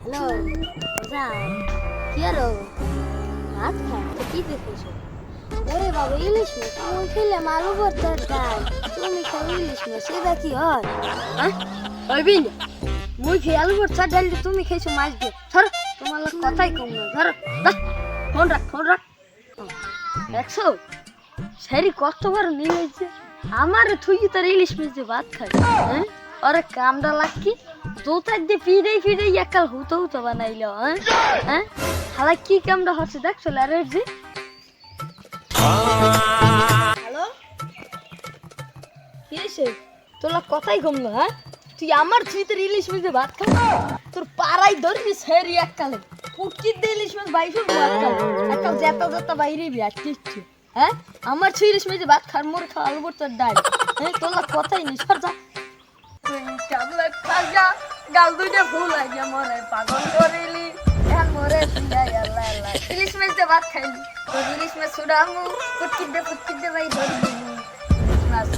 Hello যাই কি আরো ভাত খায় কি দেখেছো? ওরে বাবা ইলিশ মাছ তুমি খেলে আলু ভর্তা ডাল তুমি খাও ইলিশ মাছ এটা কি হয়? হ্যাঁ ওইবি না মুই খেয়ে আলু ভর্তা ডাল তুমি খেয়েছো মাছ দিয়ে ধরো তোমার লোক কথাই কম না ধরো ফোন রাখ দেখছো সেরি কষ্ট করে নিয়ে এসেছে আমার থুই তার ইলিশ মাছ দিয়ে ভাত খাই হ্যাঁ আরে কামটা লাগ দোতার দিয়ে ফিরে একাল হতো বানাইলো হ্যাঁ হালা কি কামটা হচ্ছে দেখছো আরে জি হ্যালো কি হয়েছে তোলা কথাই কম না হ্যাঁ তুই আমার থুইতে ইলিশ মাছ দিয়ে ভাত খা তোর পাড়াই ধরবি সেরি একালে পুটকি দিয়ে ইলিশ মাছ বাইশো ভাত খা একাল যেতা বাইরে বি আর কিচ্ছু হ্যাঁ আমার ছুঁই ইলিশ মাছ দিয়ে ভাত খার মোর খাওয়া আলু ভর্তার ডাল হ্যাঁ তোলা কথাই নেই সর যা গাল দুইটা ফুল লাগে মরে পাগল করিলি এখন মরে ইলিশ মাছ দিয়ে ভাত খাইলি তোর ইলিশ মাছ ছুড়ামু ফুটকি দে ভাই ধরে দিলি মাছ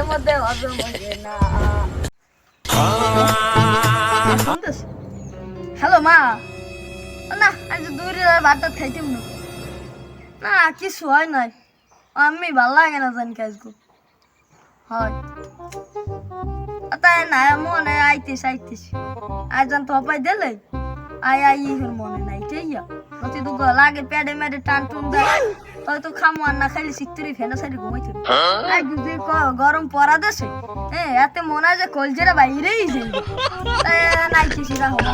মধ্যে হজম হবে না হ্যালো মা না আজ দূরে ভাতটা খাইতাম না কিছু হয় নাই আমি ভাল লাগে না জানি কাজগু হয় তাই না মনে আইতিস আইজন থপাই দিলে আই ইহর মনে নাই ঠিয়া নতি তো লাগে পেডে মেডে টান টুন দেয় তাই তো খামো আর না খাইলে সিক্তরি ফেনা সাইডে ঘুমাইতে আই বুঝে গরম পড়া দেশে হ্যাঁ এতে মনে হয় যে কলজেরা বাইরেই যাই নাইতিস এরা হলো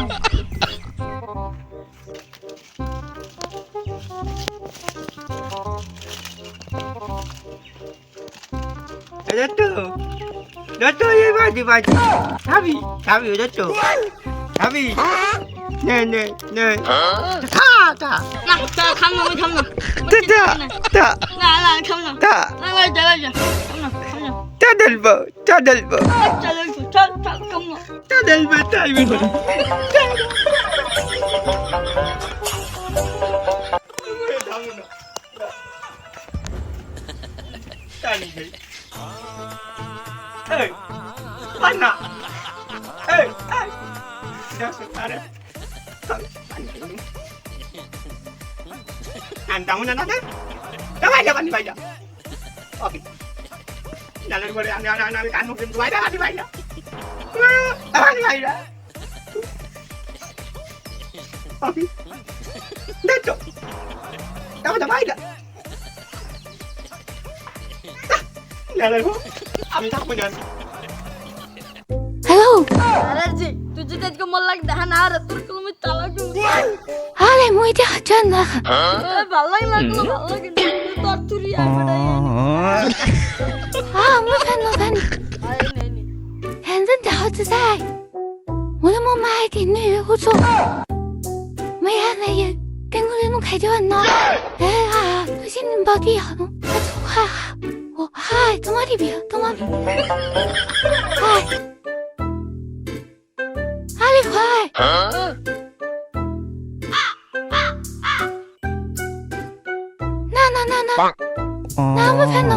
Dato ye baji. Sabi dato. Sabi. Ne. Ta. না খাম না Ta. না খাম না Ta. লাগা খাম না Ta dalbo. চল খাম না Ta dalbo tayo. Tani. Hey. Mana? Hey. Dasar ada. Antamu na nada? Dapat baca. Oke. Jalan gue anak kan mungkin tua dapat baca. Dapat baca. Oke. Dato. Dapat baca. Jalan gue. আমি থাকবো জানি hello আরে জি তুই যদি আজকে মন লাগ দেখা না আর তোর কলমে তালা দিন আরে মুই দেখা না ভালো লাগলো তোর তুই আর বড়াই মুই ফেন আরে নেই হ্যান্ডেন দাও তো যাই মুই মো মাই দিন নে হুজো মাই আনা য়ে 땡글이 너 가져왔나? 에아, 너신 버디야. 하. 하이, 도마리비야, 도마리. 하이. 알리 하이. 나. 나무 팬너.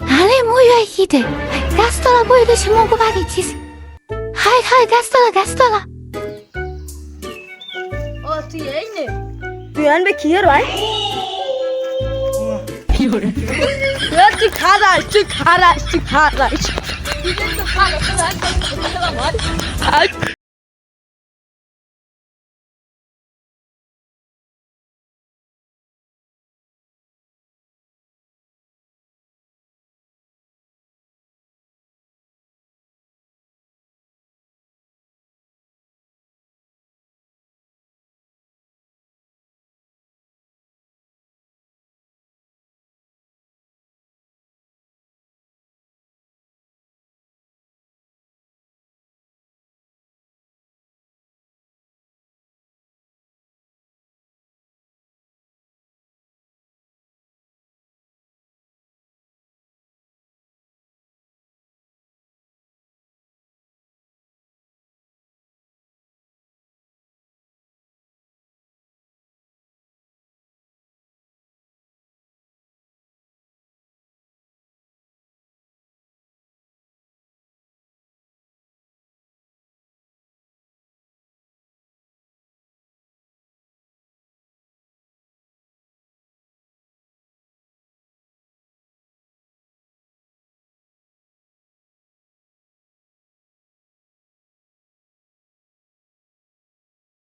아니 뭐야 이들. 가스터라 보이듯이 먹고 받이치스. হাই গাছতলা ও তুই এই নে তুই আনবে কি আর ভাই তুই খারাস তুই তো খারাস